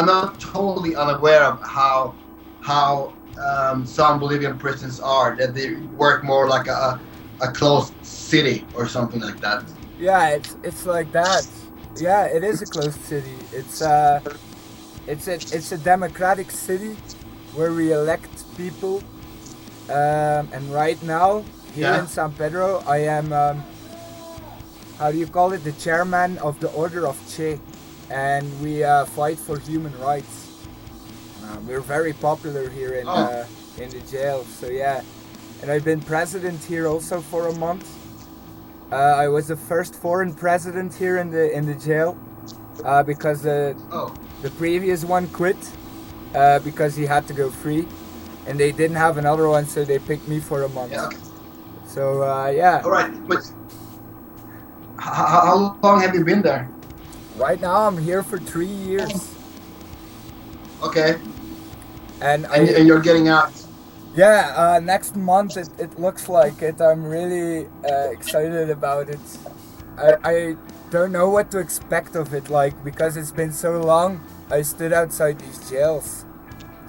I'm not totally unaware of how some Bolivian prisons are. That they work more like a closed city or something like that. Yeah, it's like that. Yeah, it is a closed city. It's a democratic city where we elect people. And right now, here in Yeah. San Pedro, I am how do you call it? The chairman of the Order of Che, and we fight for human rights. We're very popular here Oh. in the jail. So yeah, and I've been president here also for a month. I was the first foreign president here in the jail because Oh. the previous one quit because he had to go free, and they didn't have another one, so they picked me for a month. Yeah. Okay. So yeah, All right. But how long have you been there? right now I'm here for 3 years, Okay. and And you're getting out. yeah, next month it looks like it. I'm really excited about it. I don't know what to expect of it, like, because it's been so long. I stood outside these jails,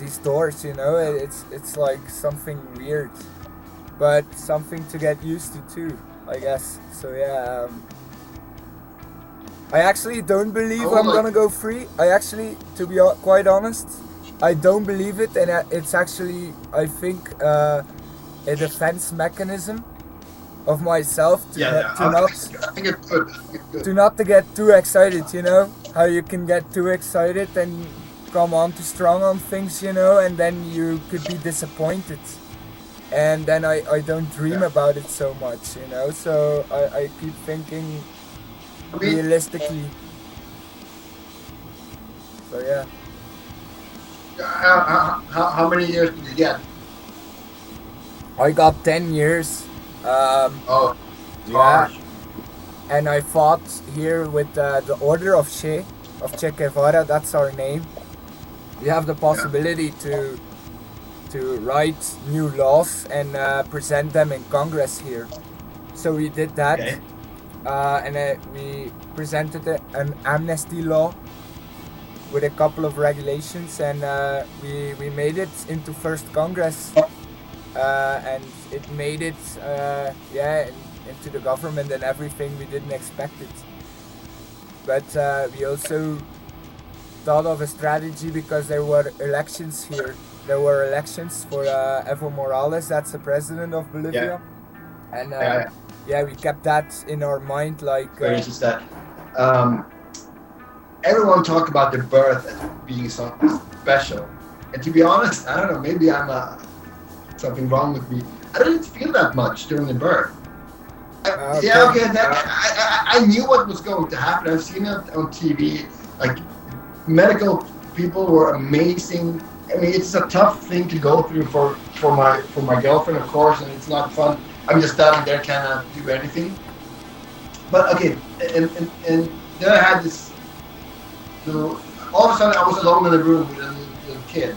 these doors, you know. It's like something weird, but something to get used to too, I guess. So yeah, I actually don't believe Oh I'm my. gonna go free. I actually, to be quite honest, I don't believe it, and it's actually, I think, a defense mechanism of myself to Yeah. not, Yeah. I think it's good. I think it's good. to not to get too excited. You know how you can get too excited and come on too strong on things, you know, and then you could be disappointed. And then I don't dream Yeah. about it so much, you know. So I keep thinking I mean, realistically. So yeah. how many years did you get? I got 10 years. Oh, Yeah, harsh. and I fought here with the Order of Che Guevara. That's our name. We have the Yeah. possibility to write new laws and present them in Congress here. So we did that, Okay. and we presented an amnesty law with a couple of regulations, and we made it into first Congress, and it made it into the government and everything. We didn't expect it, but we also thought of a strategy because there were elections here. There were elections for Evo Morales, that's the president of Yeah. Bolivia, and Yeah. yeah, we kept that in our mind, like But it's just that um, everyone talk about their birth as being something special, and to be honest, I don't know. Maybe I'm something wrong with me. I didn't feel that much during the birth. Yeah, okay. okay. I knew what was going to happen. I've seen it on TV. Like medical people were amazing. I mean, it's a tough thing to go through for my girlfriend, of course, and it's not fun. I'm just standing there, cannot do anything. But okay, and then I had this. All of a sudden, I was alone in the room with a little kid,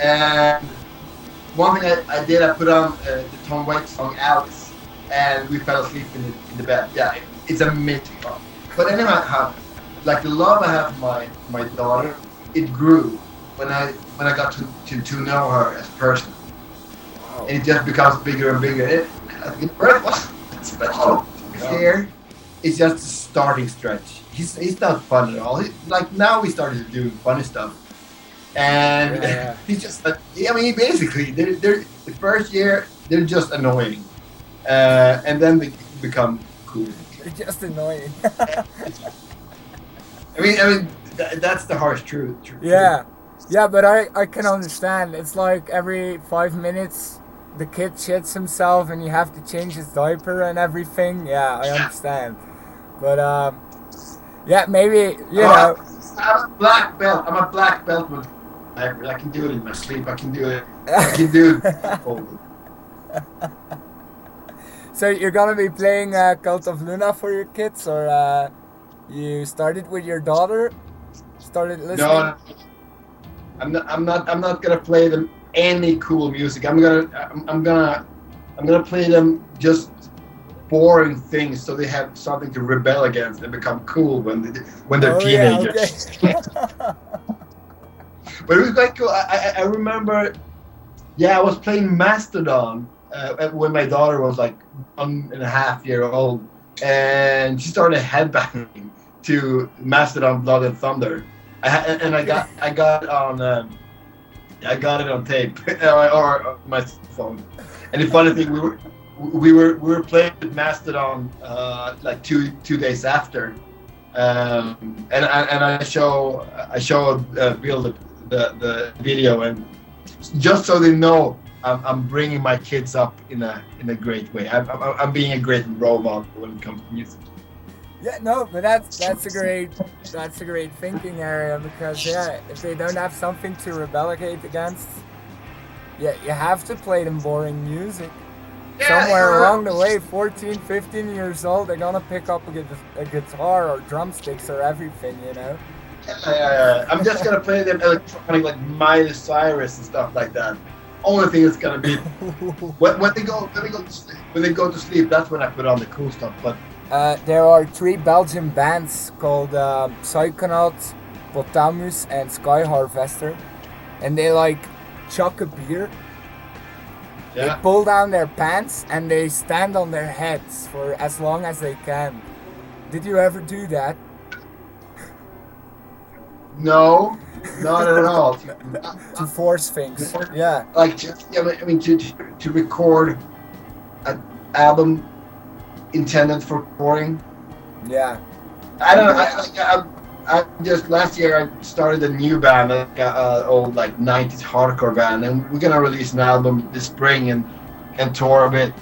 and one thing I did, I put on the Tom Waits song Alice, and we fell asleep in the bed. Yeah, it's amazing. But anyway, like the love I have for my daughter, it grew when I got to know her as a person, Wow. and it just becomes bigger and bigger. I think it was special. Here, it's just a starting stretch. He's not fun at all. Like now we started doing funny stuff. And Yeah, he's just, I mean, basically, they're the first year they're just annoying, and then they become cool. it's just annoying. I mean, that's the harsh truth. Yeah, yeah, but I can understand. It's like every 5 minutes the kid shits himself and you have to change his diaper and everything. Yeah, I understand. But yeah, maybe you know. I'm a black belt. I'm a black belt with. I can do it in my sleep. I can do it. I can do it. So you're gonna be playing Cult of Luna for your kids, or you started with your daughter? Started listening? No, I'm not gonna play them any cool music. I'm gonna play them just boring things so they have something to rebel against and become cool when they're Oh yeah, teenagers. okay. But it was quite cool. I remember, yeah, I was playing Mastodon when my daughter was like 1.5 years old, and she started headbanging to Mastodon Blood and Thunder. I got it on tape or my phone. And the funny thing, we were playing with Mastodon like two days after, and I show Bill the video, and just so they know, I'm bringing my kids up in a great way. I'm being a great role model when it comes to music. Yeah, no, but that's a great thinking area, because yeah, if they don't have something to rebellate against, yeah, you have to play them boring music. Yeah, Somewhere along the way, 14, 15 years old, they're gonna pick up a guitar or drumsticks or everything, you know. I'm just gonna play them electronic, like Miley Cyrus and stuff like that. Only thing is gonna be when they go to sleep. That's when I put on the cool stuff. But there are 3 Belgian bands called Psychonaut, Potamus, and Sky Harvester, and they like chuck a beer. yeah. They pull down their pants and they stand on their heads for as long as they can. Did you ever do that? No, not at all. To force things, yeah. Like, I mean, to record an album intended for recording. Yeah. I don't know. I just last year I started a new band, like old like 90s hardcore band, and we're gonna release an album this spring and tour a bit.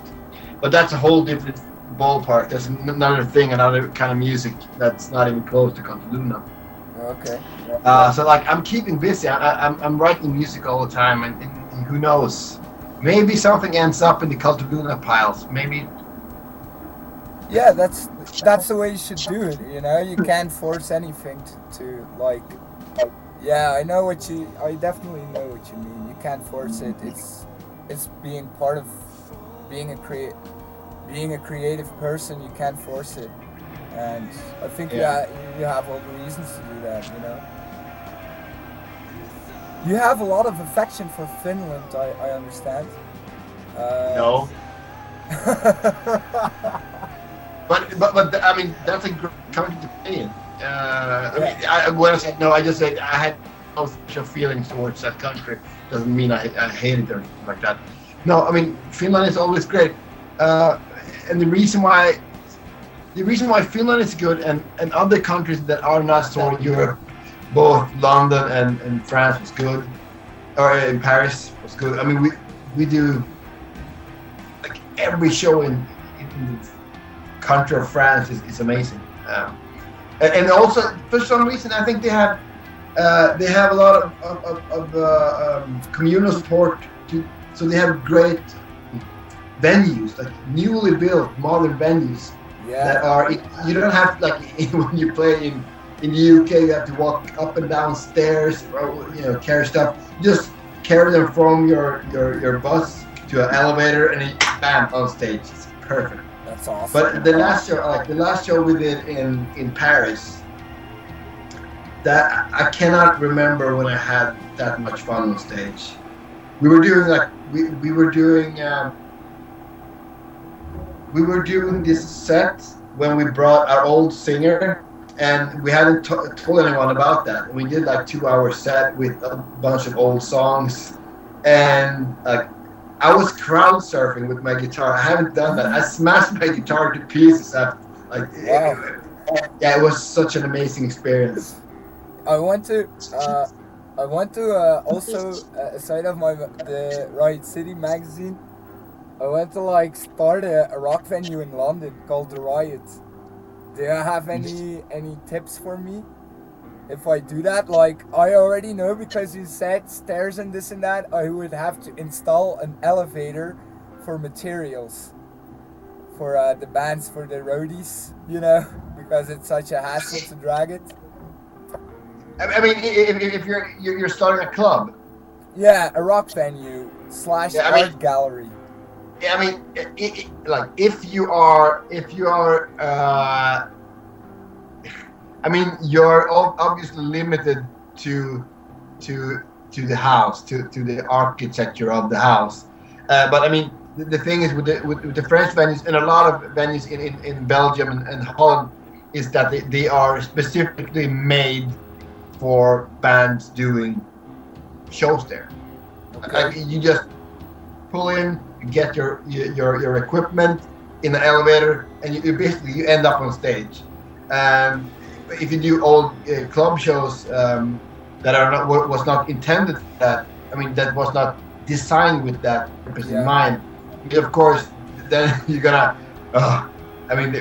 But that's a whole different ballpark. That's another thing, another kind of music that's not even close to Cult of Luna. Okay. So like I'm keeping busy. I'm writing music all the time, and who knows? Maybe something ends up in the Cult of Luna piles. Maybe. Yeah, that's the way you should do it. You know, you can't force anything to like. Yeah, I definitely know what you mean. You can't force it. It's being part of being a creative person. You can't force it, and I think you have all the reasons to do that. You know, you have a lot of affection for Finland. I understand. No. But I mean, that's a great coming to opinion. I mean, when I said no, I just said I had no special feelings towards that country. Doesn't mean I hate it or anything like that. No, I mean, Finland is always great, and the reason why Finland is good, and other countries that are not so Europe, both London and France was good, or in Paris was good. I mean, we do like every show in the country of France is amazing, and also for some reason I think they have a lot of communal support so they have great venues, like newly built modern venues that are, you don't have like when you play in the UK you have to walk up and down stairs or carry stuff. You just carry them from your bus to an elevator and then bam, on stage. It's perfect. That's awesome. But the last show we did in Paris, that I cannot remember when I had that much fun on stage. We were doing like we were doing this set when we brought our old singer, and we hadn't told anyone about that. We did like 2-hour set with a bunch of old songs, and I was crowd surfing with my guitar. I haven't done that. I smashed my guitar to pieces after. It was such an amazing experience. I want to also aside of the Riot City magazine, I want to start a rock venue in London called the Riot. Do you have any tips for me? If I do that, I already know, because you said stairs and this and that, I would have to install an elevator for materials for the bands, for the roadies, because it's such a hassle to drag it. I mean, if you're starting a club. Yeah, a rock venue / art gallery. Yeah, I mean, if you are, I mean, you're obviously limited to to the house, to the architecture of the house. But I mean, the thing is with the French venues and a lot of venues in Belgium and Holland is that they are specifically made for bands doing shows there. Okay. You just pull in, you get your equipment in the elevator, and you basically you end up on stage. If you do old club shows that are not was not intended for that, I mean that was not designed with that purpose in mind. Of course, then you're gonna. I mean,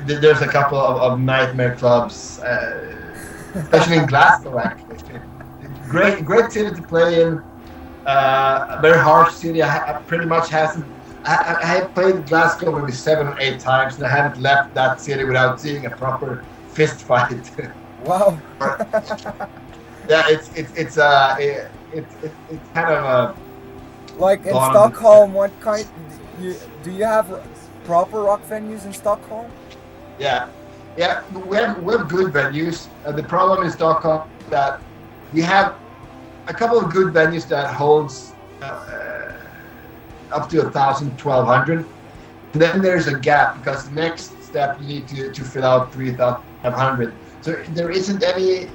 there's a couple of nightmare clubs, especially in Glasgow. Actually, great city to play in. A very harsh city. I pretty much hasn't. I have played Glasgow maybe 7 or 8 times, and I haven't left that city without seeing a proper fist fight. Wow. Yeah, it's kind of a. Like in Stockholm, what kind? Do you have proper rock venues in Stockholm? Yeah, we have good venues. The problem in Stockholm is that we have a couple of good venues that holds up to 1,000, 1,200. And then there's a gap because the next step you need to fill out 3,500. So there isn't any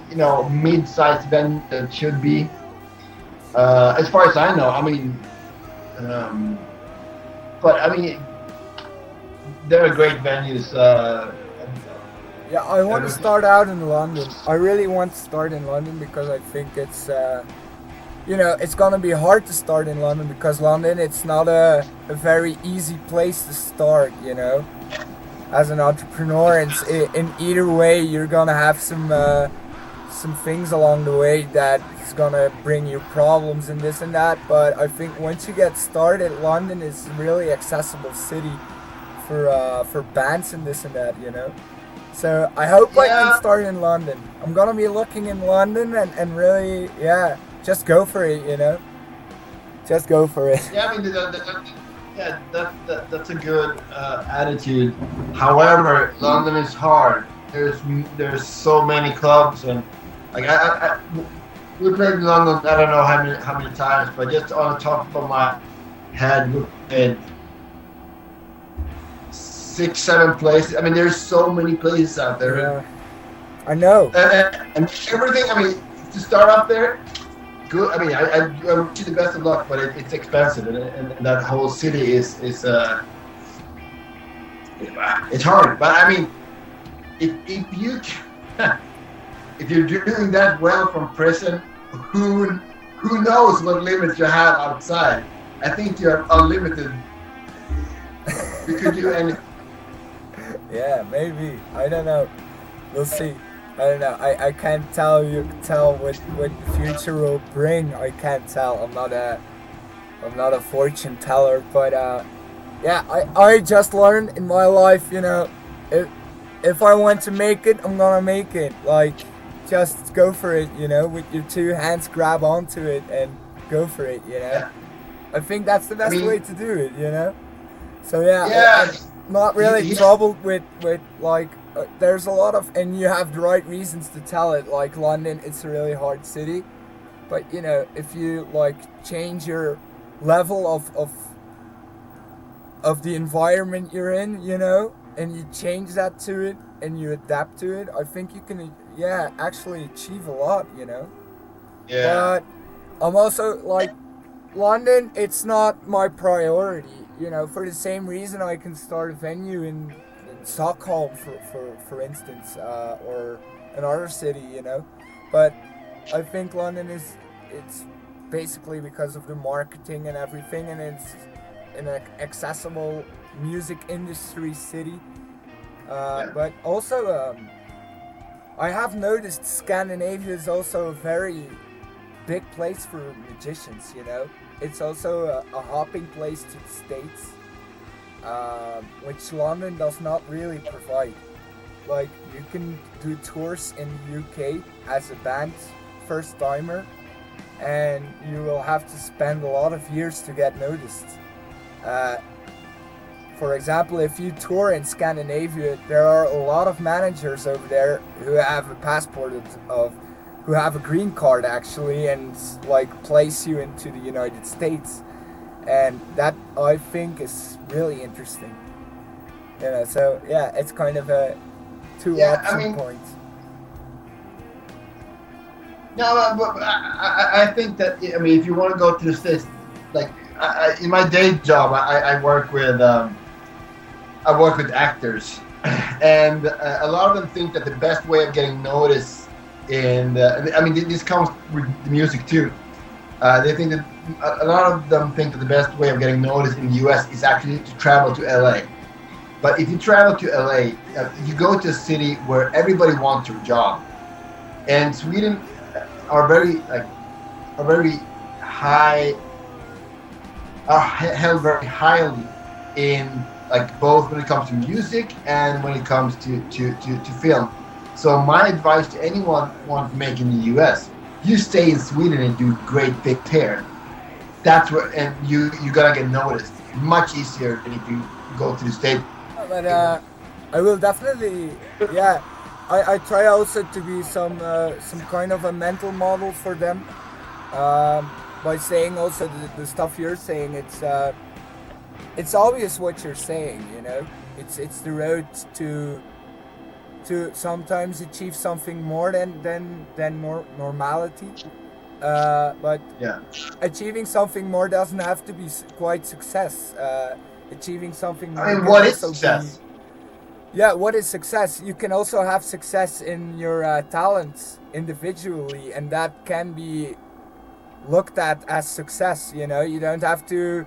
mid-sized venue that should be. As far as I know, I mean, but I mean, there are great venues. Yeah, I want to start out in London. I really want to start in London because I think it's, it's gonna be hard to start in London because London, it's not a very easy place to start, as an entrepreneur. In either way, you're gonna have some things along the way that is gonna bring you problems and this and that. But I think once you get started, London is a really accessible city for bands and this and that, So I hope I can start in London. I'm gonna be looking in London and really, just go for it, Just go for it. Yeah, I mean, that's a good attitude. However, London is hard. There's so many clubs and like we played in London. I don't know how many times, but just on the top of my head, we played 6, 7 places. I mean, there's so many places out there. Yeah, I know. And everything. I mean, to start up there, good. I mean, I wish you the best of luck, but it's expensive, and that whole city is it's hard. But I mean, if you're doing that well from prison, who knows what limits you have outside? I think you're unlimited. You could do anything. Yeah, maybe. I don't know. We'll see. I don't know. I can't tell what the future will bring. I can't tell. I'm not a fortune teller, but I just learned in my life, if I want to make it, I'm gonna make it. Like, just go for it, with your 2 hands, grab onto it and go for it, Yeah. I think that's the best way to do it, So Yeah. I'm not really troubled with like, there's a lot of, and you have the right reasons to tell it, like London, it's a really hard city, but if you like change your level of the environment you're in, and you change that to it and you adapt to it, I think you can actually achieve a lot, Yeah. But I'm also like, London, it's not my priority, for the same reason I can start a venue in Stockholm for instance, or another city, but I think London it's basically because of the marketing and everything, and it's an accessible music industry city, but also I have noticed Scandinavia is also a very big place for musicians, It's also a hopping place to the States, which London does not really provide. Like, you can do tours in the UK as a band, first timer, and you will have to spend a lot of years to get noticed. For example, if you tour in Scandinavia, there are a lot of managers over there who have a passport of who have a green card actually, and like place you into the United States, and that I think is really interesting. So yeah, it's kind of a two option points. No, but I think that if you want to go to the States, like in my day job, I work with actors, and a lot of them think that the best way of getting noticed this comes with the music too. They think that a lot of them think that the best way of getting noticed in the U.S. is actually to travel to LA. But if you travel to LA, you go to a city where everybody wants your job, and Sweden are very high, are held very highly in like both when it comes to music and when it comes to film. So my advice to anyone who wants to make in the US, you stay in Sweden and do great big tear. That's where, and you gotta get noticed much easier than if you go to the States. But I will definitely, yeah. I try also to be some kind of a mental model for them, by saying also the stuff you're saying. It's obvious what you're saying. It's the road to sometimes achieve something more than normality. But yeah, achieving something more doesn't have to be quite success. Achieving something more. I mean, what is success? Yeah, what is success? You can also have success in your talents individually, and that can be looked at as success. You don't have to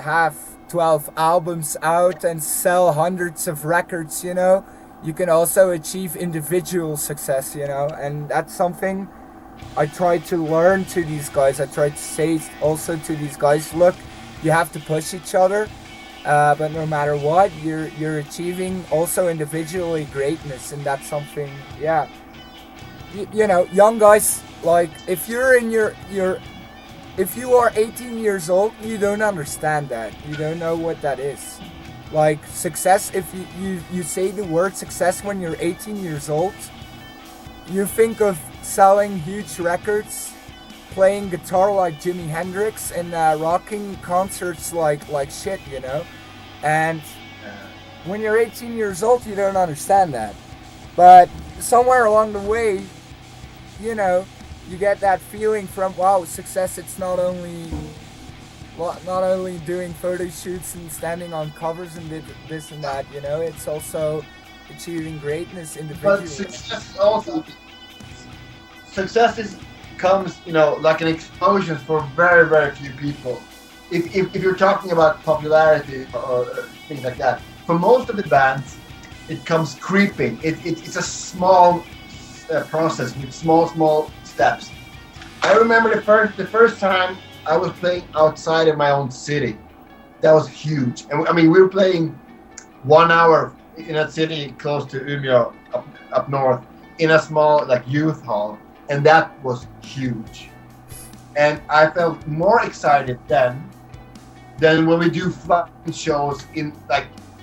have 12 albums out and sell hundreds of records. You can also achieve individual success. And that's something I try to learn to these guys. I try to say also to these guys, look, you have to push each other. But no matter what, you're achieving also individually greatness, and that's something. Yeah, young guys, like if you're in if you are 18 years old, you don't understand that. You don't know what that is. Like success, if you say the word success when you're 18 years old, you think of selling huge records, playing guitar like Jimi Hendrix, and rocking concerts like shit, And when you're 18 years old, you don't understand that. But somewhere along the way, you get that feeling from, wow, success, it's not only doing photo shoots and standing on covers and this and that, it's also achieving greatness individually. But success comes, like an explosion for very, very few people. If you're talking about popularity or things like that, for most of the bands, it comes creeping. It's a small process with small steps. I remember the first time I was playing outside of my own city. That was huge. And we were playing 1 hour in a city close to Umeå, up north, in a small youth hall, and that was huge. And I felt more excited then than when we do flying shows in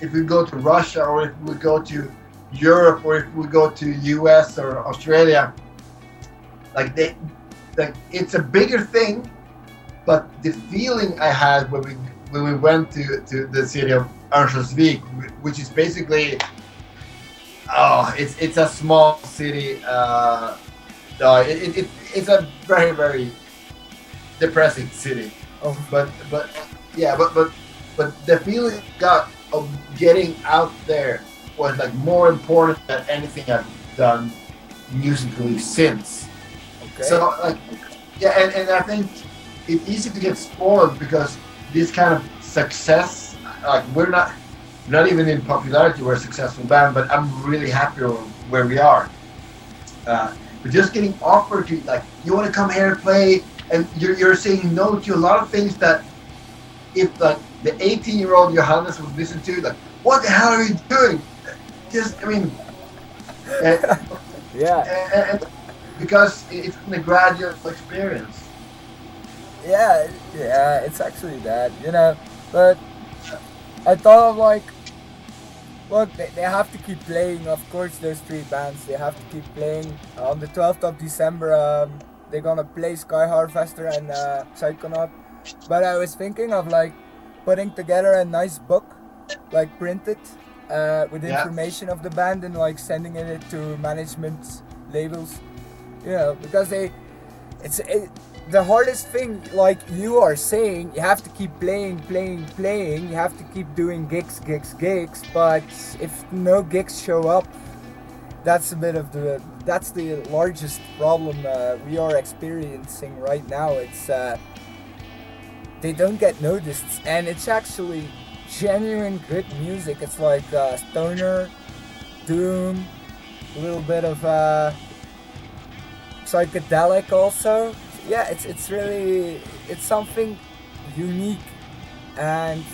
if we go to Russia or if we go to Europe or if we go to US or Australia. It's a bigger thing, but the feeling I had when we went to the city of Örnsköldsvik, which is basically it's a small city. It's a very, very depressing city. Oh. But the feeling I got of getting out there was more important than anything I've done musically since. Okay. So and I think it's easy to get spoiled because this kind of success, we're not even in popularity, we're a successful band, but I'm really happy where we are. But just getting offered to you want to come here and play, and you're saying no to a lot of things that if the 18-year-old Johannes would listen to, what the hell are you doing? Yeah. And because it's been a gradual experience. Yeah, it's actually that, but I thought of Well, they have to keep playing, of course, those three bands. They have to keep playing. On the 12th of December, they're gonna play Sky Harvester and Psychonaut. But I was thinking of like putting together a nice book, like printed, with information of the band and like sending it to management labels. You know, because the hardest thing, like you are saying, you have to keep playing. You have to keep doing gigs. But if no gigs show up, that's the largest problem we are experiencing right now. It's they don't get noticed, and it's actually genuine good music. It's like stoner, doom, a little bit of psychedelic also. Yeah, it's something unique, and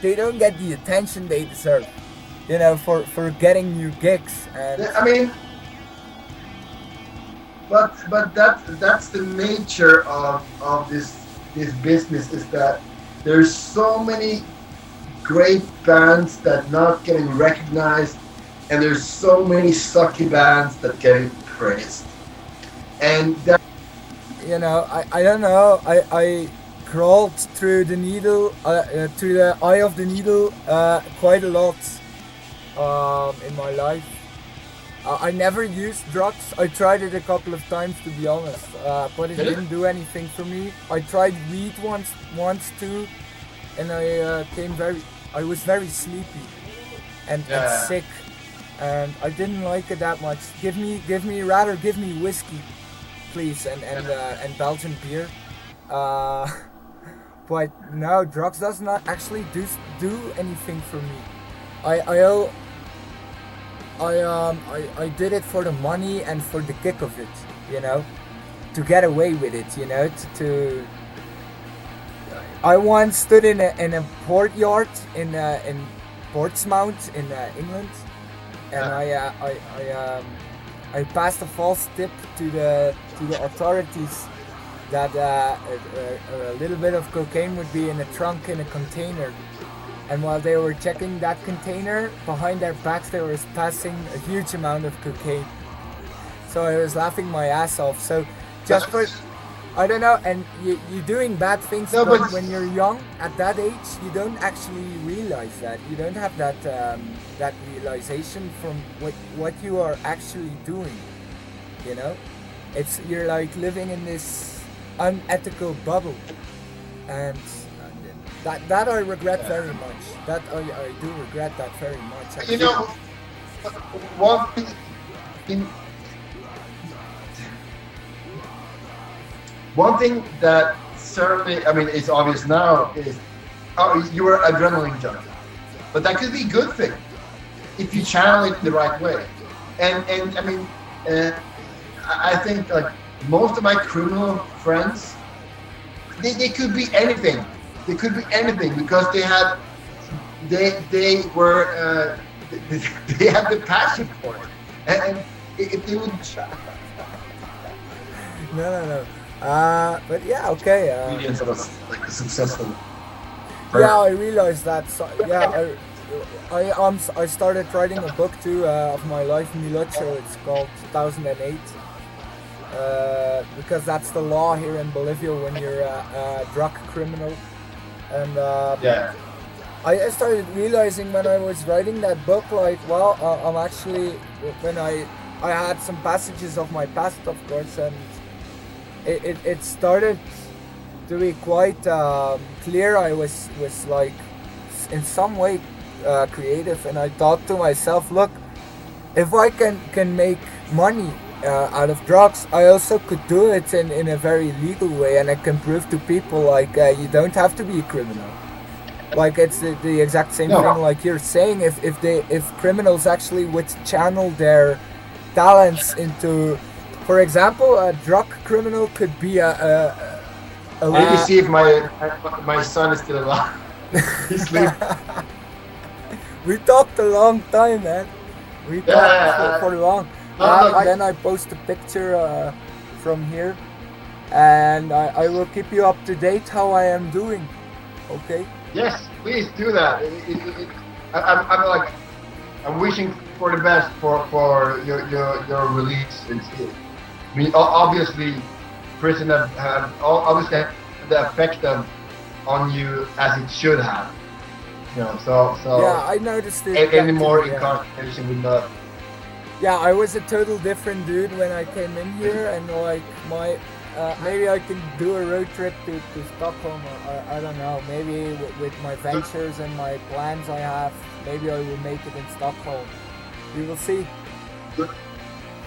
they don't get the attention they deserve, you know, for getting new gigs. And I mean, but that's the nature of this business, is that there's so many great bands that not getting recognized, and there's so many sucky bands that getting praised, and that. You know, I don't know. I crawled through the needle, through the eye of the needle, quite a lot in my life. I never used drugs. I tried it a couple of times, to be honest, but it didn't do anything for me. I tried weed once too, and I was very sleepy and sick, and I didn't like it that much. Give me whiskey, please, and Belgian beer. But no, drugs does not actually do anything for me. I did it for the money and for the kick of it, you know, to get away with it, you know, I once stood in a port yard in Portsmouth in England, and I passed a false tip to the authorities that a little bit of cocaine would be in a trunk in a container. And while they were checking that container, behind their backs they were passing a huge amount of cocaine. So I was laughing my ass off. So just for, I don't know, and you're doing bad things, but when you're young, at that age, you don't actually realize that. You don't have that that realization from what you are actually doing, you know? You're like living in this unethical bubble. And that I regret very much. That I do regret that very much. You know, one thing that certainly, I mean, it's obvious now is you were an adrenaline junkie, but that could be a good thing if you channel it the right way. And I mean, I think like most of my criminal friends, they could be anything. They could be anything because they had they had the passion for it, and if they would. No. But yeah, okay. Millions of us like successful. Yeah, I realized that. So, yeah, I started writing a book too of my life in Milocho. It's called 2008. Because that's the law here in Bolivia when you're a drug criminal. And I started realizing when I was writing that book, like, well, I'm actually, when I had some passages of my past, of course, and it started to be quite clear. I was like, in some way creative, and I thought to myself, look, if I can make money out of drugs, I also could do it in a very legal way, and I can prove to people like you don't have to be a criminal. Like it's the exact same thing like you're saying. If criminals actually would channel their talents into, for example, a drug criminal could be a Let me see if my son is still alive. He's sleeping. We talked a long time, man. We talked for long. Then I post a picture from here, and I will keep you up to date how I am doing. Okay? Yes, please do that. I'm like, I'm wishing for the best for your release. I mean, obviously, prison have obviously the effect on you as it should have. You know, so yeah, I noticed it. any more too, incarceration would not. Yeah, I was a total different dude when I came in here, and like my maybe I can do a road trip to Stockholm, or I don't know. Maybe with my ventures and my plans I have, maybe I will make it in Stockholm. We will see.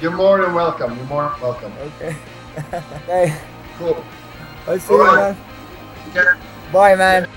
You're more than welcome. You're more than welcome. Okay. Hey. Cool. I'll see you, man. Yeah. Bye, man.